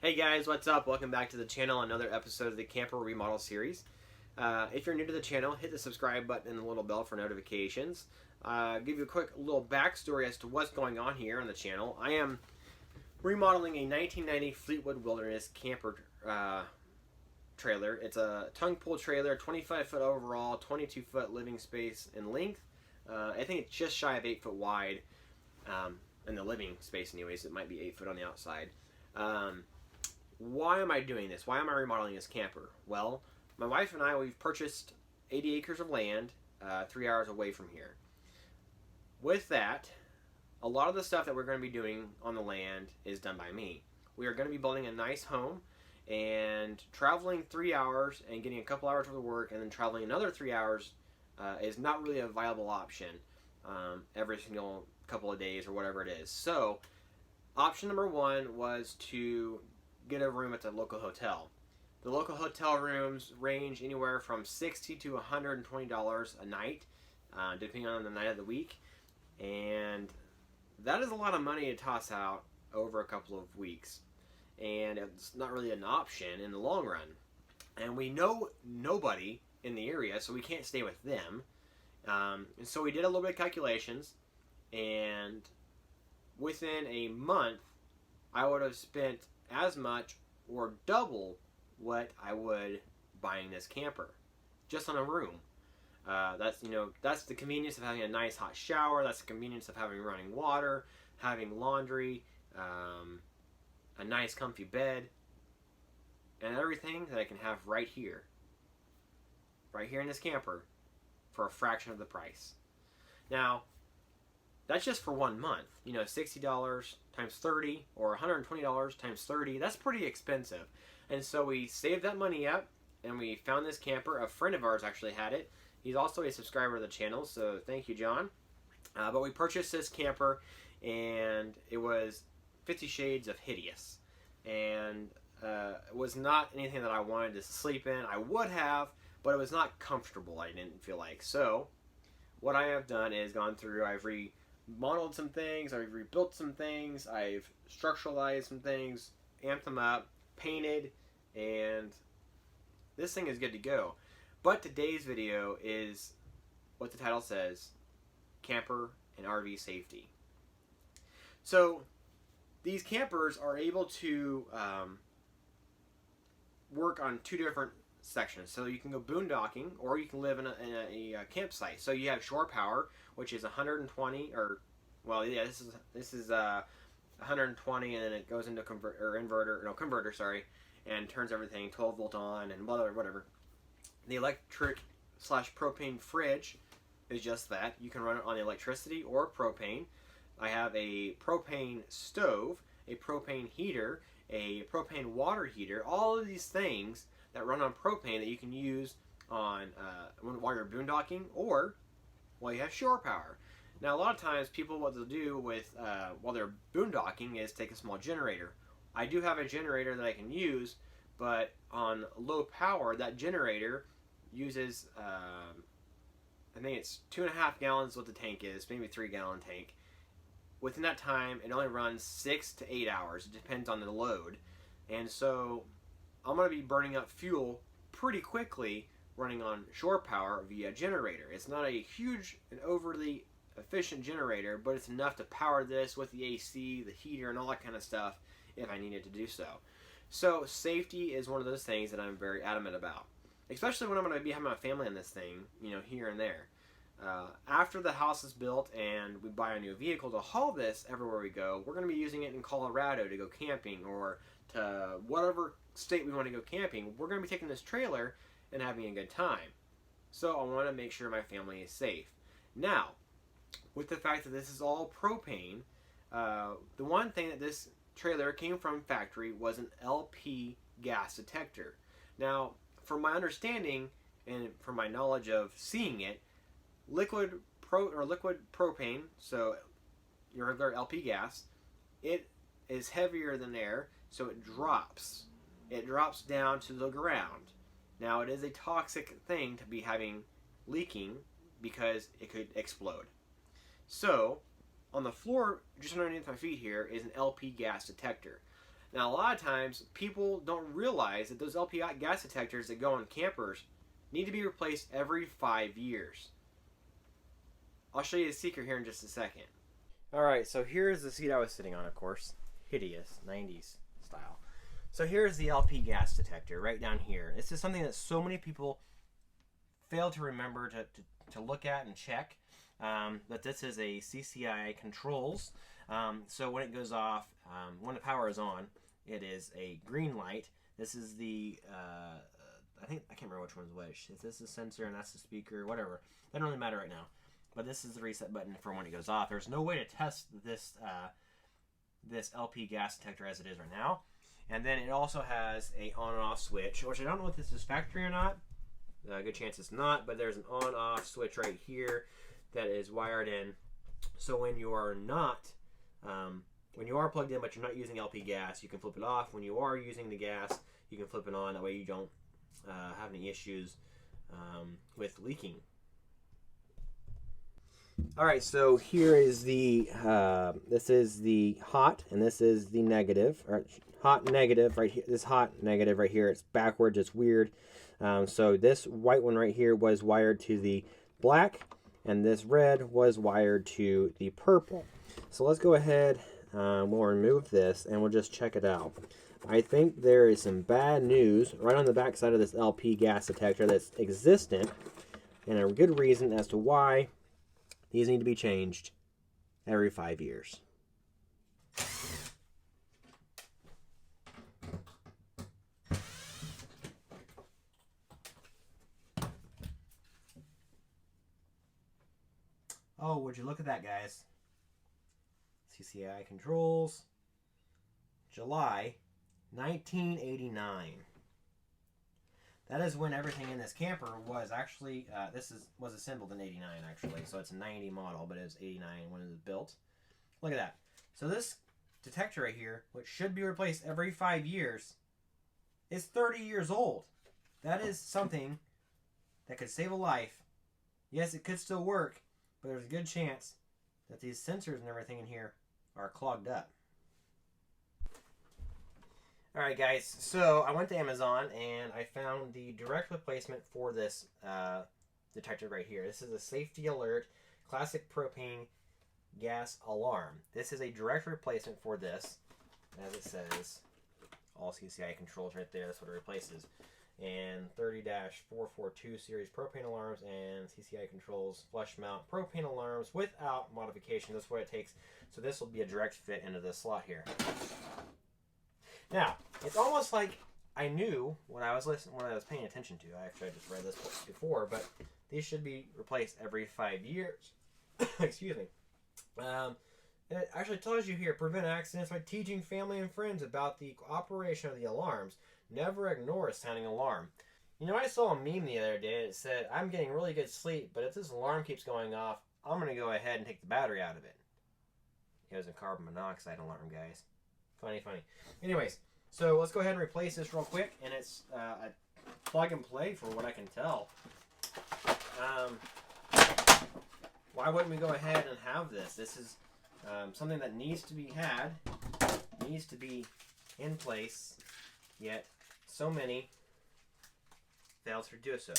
Hey guys, what's up? Welcome back to the channel, another episode of the Camper Remodel Series. If you're new to the channel, hit the subscribe button and the little bell for notifications. Give you a quick little backstory as to what's going on here on the channel. I am remodeling a 1990 Fleetwood Wilderness camper trailer. It's a tongue pull trailer, 25 foot overall, 22 foot living space in length. I think it's just shy of 8 foot wide in the living space anyways. It might be 8 foot on the outside. Why am I doing this? Why am I remodeling this camper? Well, my wife and I, we've purchased 80 acres of land 3 hours away from here. With that, a lot of the stuff that we're going to be doing on the land is done by me. We are going to be building a nice home, and traveling 3 hours and getting a couple hours worth of work and then traveling another 3 hours is not really a viable option every single couple of days or whatever it is. So option number one was to get a room at the local hotel. The local hotel rooms range anywhere from $60 to $120 a night, depending on the night of the week. And that is a lot of money to toss out over a couple of weeks. And it's not really an option in the long run. And we know nobody in the area, so we can't stay with them. And so we did a little bit of calculations, and within a month, I would have spent as much or double what I would buying this camper, just on a room. That's the convenience of having a nice hot shower. That's the convenience of having running water, having laundry, a nice comfy bed, and everything that I can have right here in this camper, for a fraction of the price. Now, that's just for 1 month. $60 times 30 or $120 times 30, that's pretty expensive. And so we saved that money up and we found this camper. A friend of ours actually had it. He's also a subscriber to the channel, so thank you, John. But we purchased this camper, and it was 50 Shades of Hideous. And it was not anything that I wanted to sleep in. I would have, but it was not comfortable, I didn't feel like. So what I have done is gone through, I've remodeled some things, I've rebuilt some things, I've structuralized some things, amped them up, painted, and this thing is good to go. But today's video is what the title says: camper and RV safety. So these campers are able to work on two different sections. So you can go boondocking, or you can live in a campsite. So you have shore power, which is 120, or well, yeah, this is 120, and then it goes into converter, sorry, and turns everything 12 volt on and whatever. The electric / propane fridge is just that. You can run it on electricity or propane. I have a propane stove, a propane heater, a propane water heater, all of these things that run on propane that you can use on while you're boondocking or while you have shore power. Now, a lot of times people, what they'll do with while they're boondocking is take a small generator. I do have a generator that I can use, but on low power, that generator uses I think it's 2.5 gallons what the tank is, maybe 3 gallon tank. Within that time, it only runs 6 to 8 hours. It depends on the load. And so I'm going to be burning up fuel pretty quickly running on shore power via generator. It's not a huge and overly efficient generator, but it's enough to power this with the AC, the heater, and all that kind of stuff if I needed to do so. So safety is one of those things that I'm very adamant about, especially when I'm going to be having my family in this thing, here and there. After the house is built and we buy a new vehicle to haul this everywhere we go, we're going to be using it in Colorado to go camping, or to whatever state we want to go camping. We're going to be taking this trailer and having a good time. So I want to make sure my family is safe. Now, with the fact that this is all propane, the one thing that this trailer came from factory was an LP gas detector. Now, from my understanding and from my knowledge of seeing it, liquid propane, so your regular LP gas, it is heavier than air, so it drops. It drops down to the ground. Now, it is a toxic thing to be having leaking because it could explode. So, on the floor, just underneath my feet here, is an LP gas detector. Now, a lot of times, people don't realize that those LP gas detectors that go on campers need to be replaced every 5 years. I'll show you the secret here in just a second. Alright, so here's the seat I was sitting on, of course. Hideous, 90s style. So here's the LP gas detector right down here. This is something that so many people fail to remember to look at and check. But this is a CCI controls. So when it goes off, when the power is on, it is a green light. This is the, I can't remember which one's which. If this is the sensor and that's the speaker, whatever. Doesn't really matter right now. But this is the reset button for when it goes off. There's no way to test this this LP gas detector as it is right now. And then it also has a on and off switch, which I don't know if this is factory or not. Good chance it's not, but there's an on off switch right here that is wired in. So when you are not, when you are plugged in but you're not using LP gas, you can flip it off. When you are using the gas, you can flip it on. That way you don't have any issues with leaking. Alright, so here is the, this is the hot, and this is the negative, or hot negative right here. This hot negative right here, it's backwards, it's weird. So this white one right here was wired to the black, and this red was wired to the purple. So let's go ahead, we'll remove this, and we'll just check it out. I think there is some bad news right on the back side of this LP gas detector that's existent, and a good reason as to why these need to be changed every 5 years. Oh, would you look at that, guys? CCI controls, July 1989. That is when everything in this camper was actually, was assembled in 89 actually, so it's a 90 model, but it was 89 when it was built. Look at that. So this detector right here, which should be replaced every 5 years, is 30 years old. That is something that could save a life. Yes, it could still work, but there's a good chance that these sensors and everything in here are clogged up. Alright guys, so I went to Amazon and I found the direct replacement for this detector right here. This is a safety alert classic propane gas alarm. This is a direct replacement for this, as it says. All CCI controls right there, that's what it replaces. And 30-442 series propane alarms and CCI controls flush mount propane alarms without modification. That's what it takes. So this will be a direct fit into this slot here. Now, it's almost like I knew when I was paying attention to. Actually, I just read this before, but these should be replaced every 5 years. Excuse me. It actually tells you here, prevent accidents by teaching family and friends about the operation of the alarms. Never ignore a sounding alarm. You know, I saw a meme the other day that said, I'm getting really good sleep, but if this alarm keeps going off, I'm going to go ahead and take the battery out of it. It was a carbon monoxide alarm, guys. Funny, funny. Anyways, so let's go ahead and replace this real quick, and it's a plug and play for what I can tell. Why wouldn't we go ahead and have this? This is something that needs to be had, needs to be in place, yet so many fail to do so.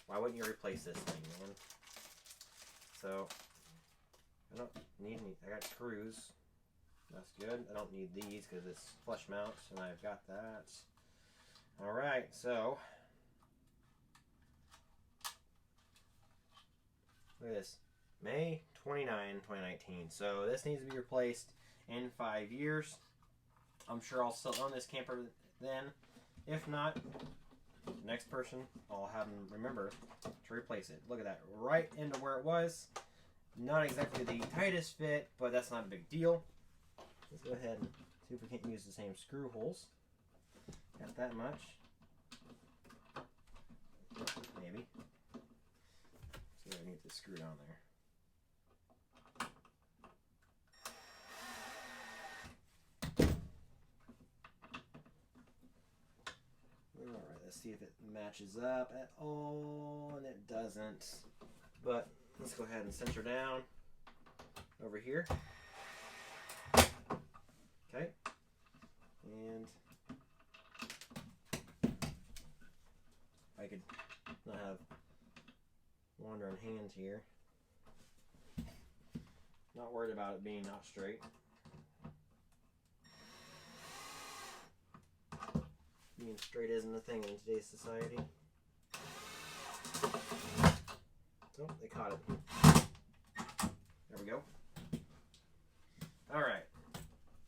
Why wouldn't you replace this thing, man? So, I don't need any, I got screws. That's good. I don't need these because it's flush mounts, and I've got that. Alright, so look at this. May 29, 2019. So this needs to be replaced in 5 years. I'm sure I'll still own this camper then. If not, next person, I'll have them remember to replace it. Look at that. Right into where it was. Not exactly the tightest fit, but that's not a big deal. Let's go ahead and see if we can't use the same screw holes. Got that much. Maybe. See if I can get this screwed on there. Alright, let's see if it matches up at all, and it doesn't. But let's go ahead and center down over here. Okay. could not have wandering hands here. Not worried about it being not straight. Being straight isn't a thing in today's society. Oh, they caught it. There we go. Alright.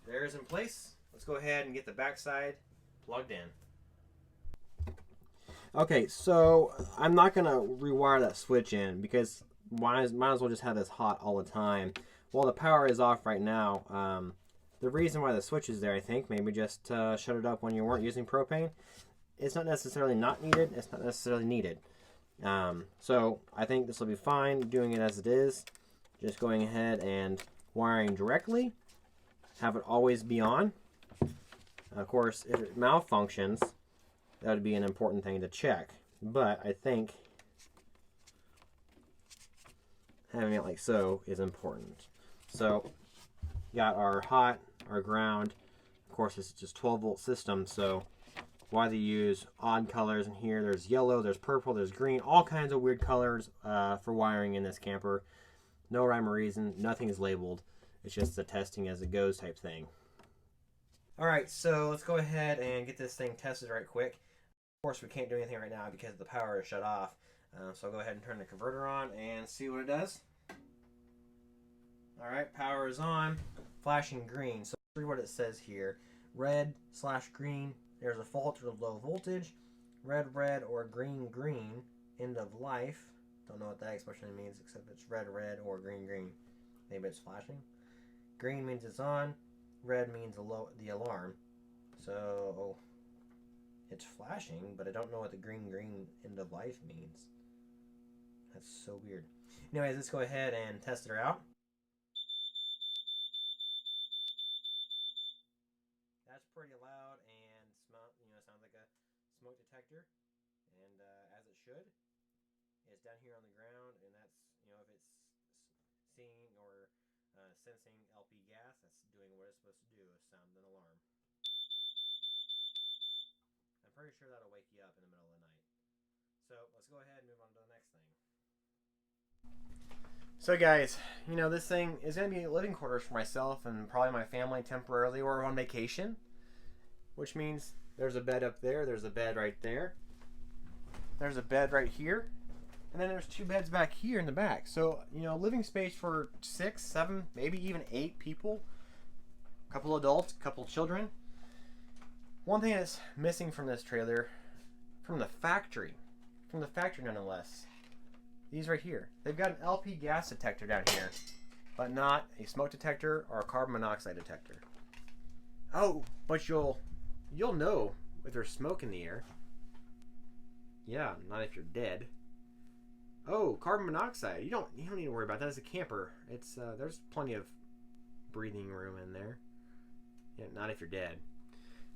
There's in place. Let's go ahead and get the backside plugged in. Okay, so I'm not going to rewire that switch in because might as well just have this hot all the time. Well, the power is off right now. The reason why the switch is there, I think, maybe just shut it up when you weren't using propane. It's not necessarily not needed. It's not necessarily needed. So I think this will be fine doing it as it is. Just going ahead and wiring directly. Have it always be on. Of course, if it malfunctions, that would be an important thing to check. But I think having it like so is important. So, got our hot, our ground. Of course, it's just 12-volt system, so why they use odd colors in here. There's yellow, there's purple, there's green, all kinds of weird colors for wiring in this camper. No rhyme or reason, nothing is labeled. It's just the testing as it goes type thing. Alright, so let's go ahead and get this thing tested right quick. Of course, we can't do anything right now because the power is shut off. So I'll go ahead and turn the converter on and see what it does. Alright, power is on, flashing green. So let's read what it says here. Red/green, there's a fault or low voltage. Red or green, end of life. Don't know what that expression means except it's red or green. Maybe it's flashing. Green means it's on. Red means the alarm. So it's flashing, but I don't know what the green end of life means. That's so weird. Anyways, let's go ahead and test her out. That's pretty loud and sounds like a smoke detector, and as it should. It's down here on the ground, and that's if it's seeing or sensing LP gas, that's doing what it's supposed to do, is sound an alarm. I'm pretty sure that'll wake you up in the middle of the night. So let's go ahead and move on to the next thing. So guys, this thing is going to be living quarters for myself and probably my family temporarily or on vacation, which means there's a bed up there, there's a bed right there, there's a bed right here, and then there's 2 beds back here in the back. So, living space for 6, 7, maybe even 8 people. A couple adults, a couple children. One thing that's missing from this trailer, from the factory nonetheless, these right here. They've got an LP gas detector down here, but not a smoke detector or a carbon monoxide detector. Oh, but you'll know if there's smoke in the air. Yeah, not if you're dead. Oh, carbon monoxide. You don't need to worry about that as a camper. It's there's plenty of breathing room in there. Yeah, not if you're dead.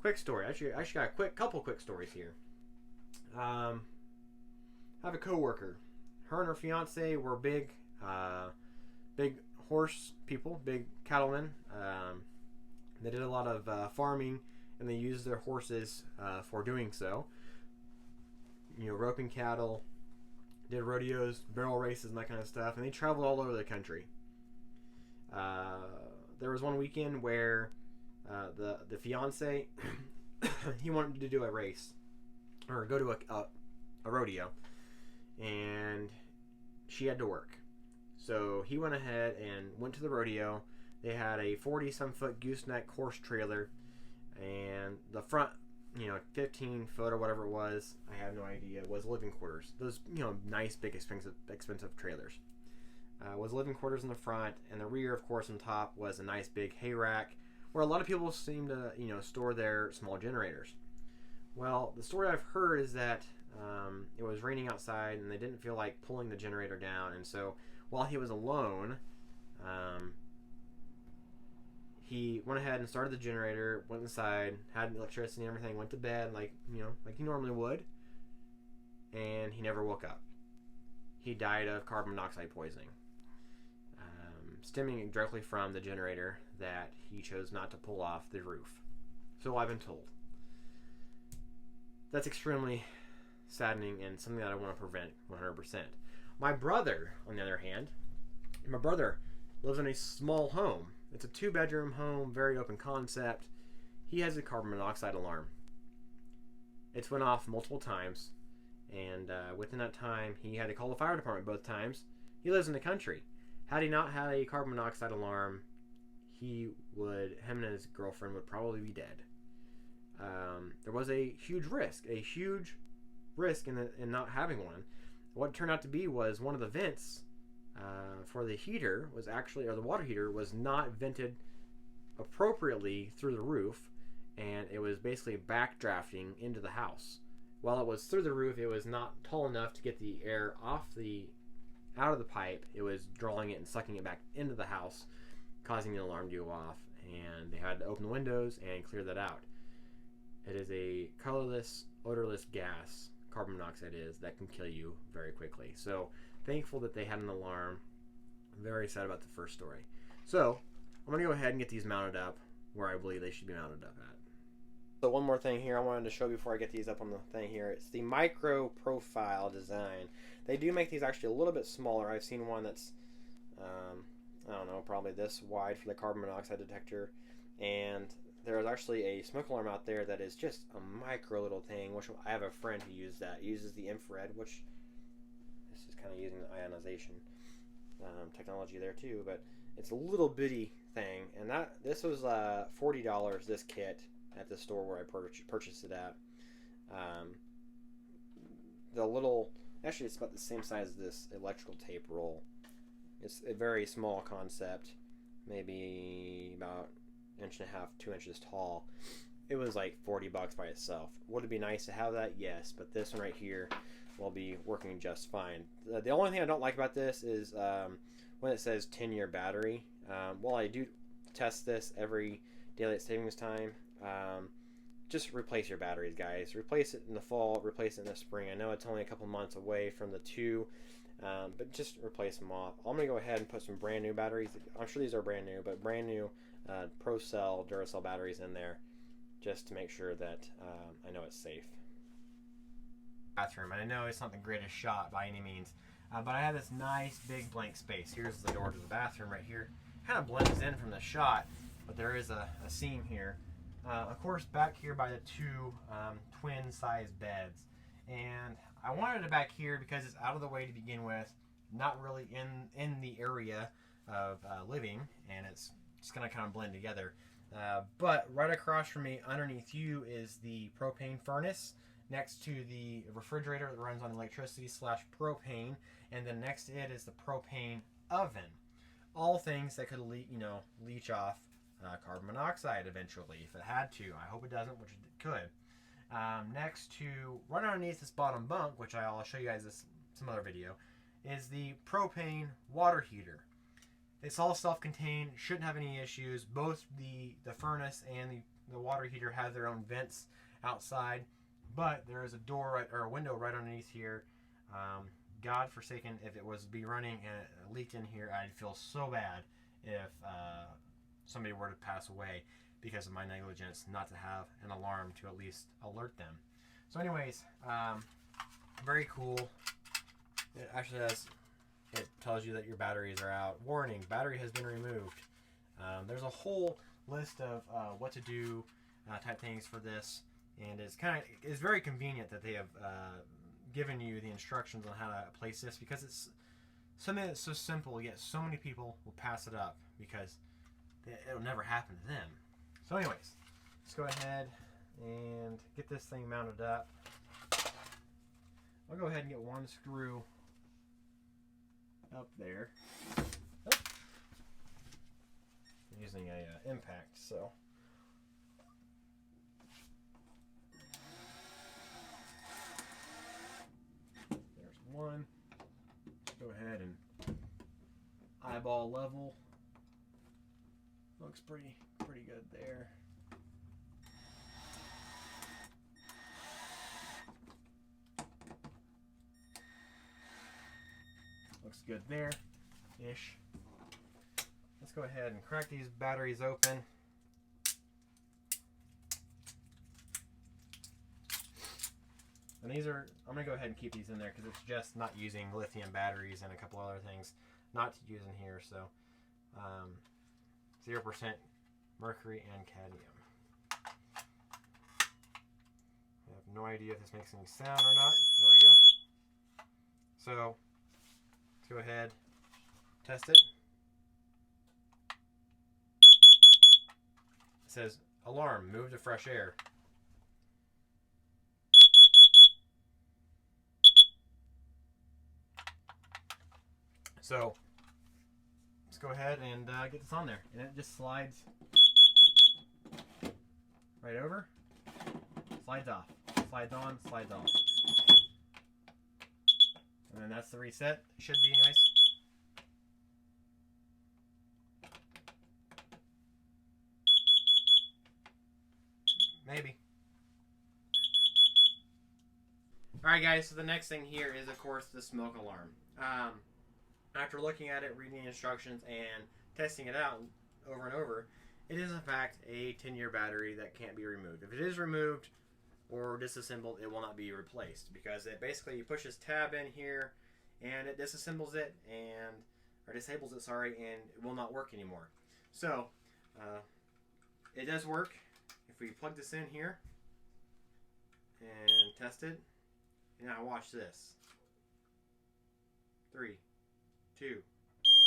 Quick story. Actually got a couple quick stories here. I have a coworker. Her and her fiance were big horse people, big cattlemen. They did a lot of farming, and they used their horses for doing so. Roping cattle. Did rodeos, barrel races, and that kind of stuff, and they traveled all over the country. There was one weekend where the fiance he wanted to do a race or go to a rodeo, and she had to work. So he went ahead and went to the rodeo. They had a 40-some foot gooseneck horse trailer, and the front 15 foot or whatever it was, I have no idea, was living quarters. Those, nice, big, expensive trailers. Was living quarters in the front, and the rear, of course, on top was a nice big hay rack where a lot of people seem to, store their small generators. Well, the story I've heard is that it was raining outside and they didn't feel like pulling the generator down, and so while he was alone, he went ahead and started the generator, went inside, had electricity and everything, went to bed like he normally would, and he never woke up. He died of carbon monoxide poisoning, stemming directly from the generator that he chose not to pull off the roof. So I've been told. That's extremely saddening and something that I want to prevent 100%. My brother, on the other hand, my brother lives in a small home. It's a 2-bedroom home, very open concept. He has a carbon monoxide alarm. It's went off multiple times, and within that time, he had to call the fire department both times. He lives in the country. Had he not had a carbon monoxide alarm, him and his girlfriend would probably be dead. There was a huge risk in not having one. What it turned out to be was one of the vents for the heater was actually, or the water heater was not vented appropriately through the roof, and it was basically backdrafting into the house. While it was through the roof, it was not tall enough to get the air out of the pipe. It was drawing it and sucking it back into the house, causing the alarm to go off, and they had to open the windows and clear that out. It is a colorless, odorless gas, carbon monoxide is, that can kill you very quickly. So thankful that they had an alarm. Very sad about the first story. So I'm going to go ahead and get these mounted up where I believe they should be mounted up at. So one more thing here I wanted to show before I get these up on the thing here. It's the micro profile design. They do make these actually a little bit smaller. I've seen one that's, I don't know, probably this wide for the carbon monoxide detector. And there is actually a smoke alarm out there that is just a micro little thing, which I have a friend who uses that. He uses the infrared, which this is kind of using the ionization technology there too, but it's a little bitty thing. And this was $40, this kit, at the store where I purchased it at. Actually it's about the same size as this electrical tape roll. It's a very small concept, maybe about 1.5 inches, 2 inches tall. It was like $40 by itself. Would it be nice to have that? Yes, but this one right here will be working just fine. The only thing I don't like about this is when it says 10-year battery. While I do test this every daylight savings time, just replace your batteries, guys. Replace it in the fall, replace it in the spring. I know it's only a couple months away from the two, but just replace them off. I'm going to go ahead and put some brand new batteries. I'm sure these are brand new, but brand new Pro-Cell, Duracell batteries in there, just to make sure that I know it's safe. Bathroom, and I know it's not the greatest shot by any means, but I have this nice big blank space. Here's the door to the bathroom right here. Kind of blends in from the shot, but there is a seam here. Of course, back here by the two twin-sized beds. And I wanted it back here because it's out of the way to begin with, not really in the area of living, and it's just going to kind of blend together. But right across from me, underneath you, is the propane furnace, next to the refrigerator that runs on electricity / propane, and then next to it is the propane oven. All things that could leach off carbon monoxide eventually, if it had to. I hope it doesn't, which it could. Next to, right underneath this bottom bunk, which I'll show you guys some other video, is the propane water heater. It's all self-contained, shouldn't have any issues. Both the furnace and the water heater have their own vents outside, but there is a door or a window right underneath here. God forsaken, if it was to be running and it leaked in here, I'd feel so bad if somebody were to pass away because of my negligence not to have an alarm to at least alert them. So anyways, very cool. It actually tells you that your batteries are out. Warning, battery has been removed. There's a whole list of what to do type things for this, and it's very convenient that they have given you the instructions on how to place this, because it's something that's so simple, yet so many people will pass it up because it'll never happen to them. So anyways, let's go ahead and get this thing mounted up. I'll go ahead and get one screw up there. Oh. I'm using a impact, so. There's one. Go ahead and eyeball level. Looks pretty good there. Looks good there-ish. Let's go ahead and crack these batteries open. And these are, I'm going to go ahead and keep these in there because it's just not using lithium batteries and a couple other things not to use in here. So 0% mercury and cadmium. I have no idea if this makes any sound or not. There we go. So let's go ahead, test it. It says, alarm, move to fresh air. So let's go ahead and get this on there. And it just slides right over, slides off, slides on, slides off. And then that's the reset. Should be anyways. Maybe. Alright guys, so the next thing here is of course the smoke alarm. After looking at it, reading the instructions, and testing it out over and over, it is in fact a 10-year battery that can't be removed. If it is removed or disassembled, it will not be replaced because it basically, you push this tab in here and it disassembles it or disables it, sorry, and it will not work anymore. So it does work. If we plug this in here and test it, now watch this. 3, 2,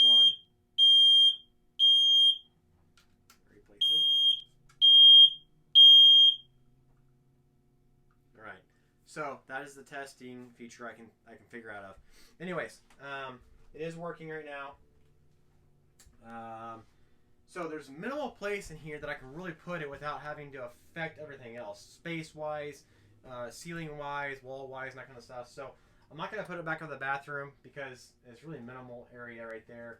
1. Replace it. Alright. So that is the testing feature I can figure out of. Anyways, it is working right now. So there's minimal place in here that I can really put it without having to affect everything else. Space-wise, ceiling-wise, wall-wise, and that kind of stuff. So I'm not going to put it back in the bathroom because it's really minimal area right there.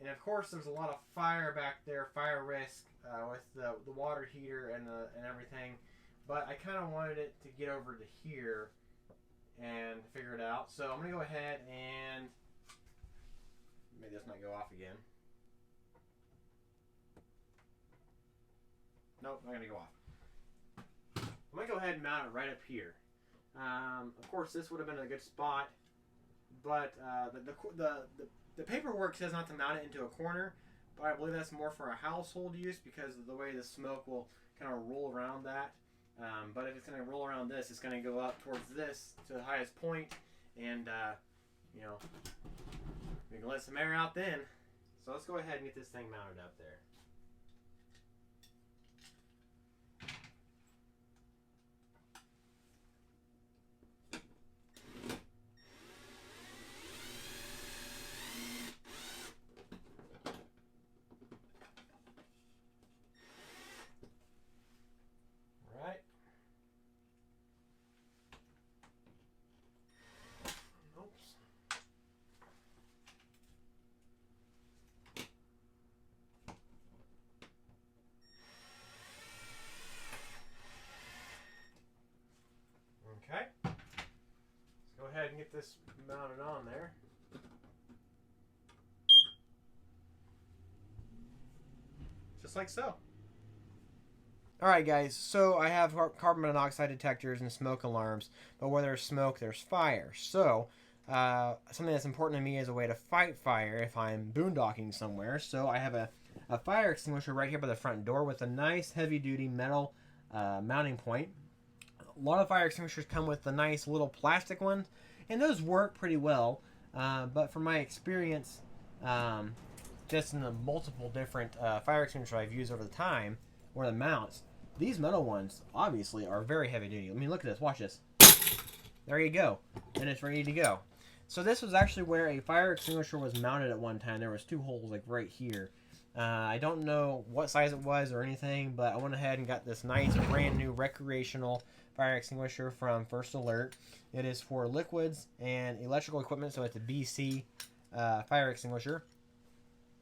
And of course, there's a lot of fire back there, fire risk with the water heater and everything. But I kind of wanted it to get over to here and figure it out. So I'm going to go ahead and maybe this might go off again. Nope, not going to go off. I'm going to go ahead and mount it right up here. Of course, this would have been a good spot, but the paperwork says not to mount it into a corner, but I believe that's more for a household use because of the way the smoke will kind of roll around that. But if it's going to roll around this, it's going to go up towards this to the highest point, and you know, we can let some air out then. So let's go ahead and get this thing mounted up there. Okay, let's go ahead and get this mounted on there. Just like so. Alright guys, so I have carbon monoxide detectors and smoke alarms, but where there's smoke, there's fire. So, something that's important to me is a way to fight fire if I'm boondocking somewhere. So I have a fire extinguisher right here by the front door with a nice heavy-duty metal mounting point. A lot of fire extinguishers come with the nice little plastic ones, and those work pretty well. But from my experience, just in the multiple different fire extinguishers I've used over the time, or the mounts, these metal ones obviously are very heavy duty. I mean, look at this. Watch this. There you go. And it's ready to go. So this was actually where a fire extinguisher was mounted at one time. There was 2 holes like right here. I don't know what size it was or anything, but I went ahead and got this nice brand new recreational fire extinguisher from First Alert. It is for liquids and electrical equipment, so it's a BC fire extinguisher.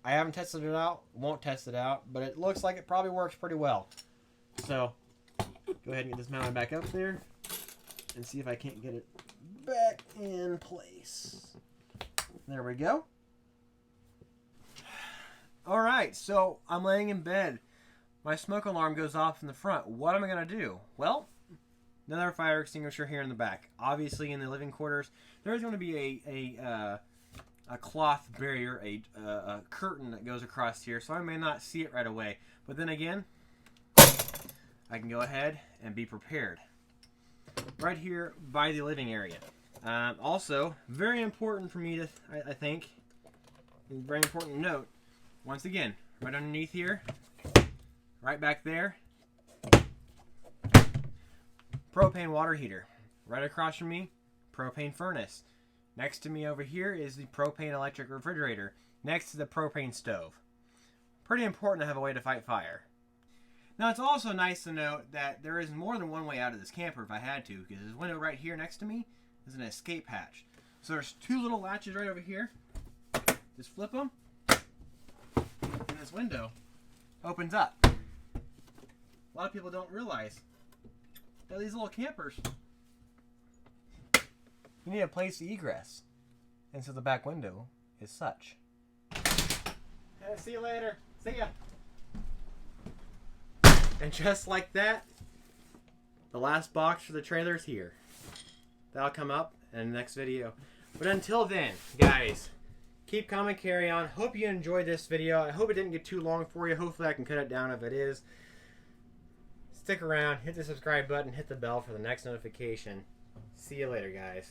I haven't tested it out, won't test it out, but it looks like it probably works pretty well. So, go ahead and get this mounted back up there and see if I can't get it back in place. There we go. Alright, so I'm laying in bed. My smoke alarm goes off in the front. What am I going to do? Well, Another fire extinguisher here in the back. Obviously, in the living quarters, there's going to be a cloth barrier, a curtain that goes across here, so I may not see it right away. But then again, I can go ahead and be prepared. Right here by the living area. Also, very important for me to, I think, very important to note, once again, right underneath here, right back there, propane water heater. Right across from me, propane furnace. Next to me over here is the propane electric refrigerator, next to the propane stove. Pretty important to have a way to fight fire. Now, it's also nice to note that there is more than one way out of this camper if I had to, because this window right here next to me is an escape hatch. So there's two little latches right over here. Just flip them, and this window opens up. A lot of people don't realize that these little campers, you need a place to egress. And so the back window is such. Hey, see you later. See ya. And just like that, the last box for the trailer is here. That'll come up in the next video. But until then, guys, keep calm and carry on. Hope you enjoyed this video. I hope it didn't get too long for you. Hopefully I can cut it down if it is. Stick around, hit the subscribe button, hit the bell for the next notification. See you later, guys.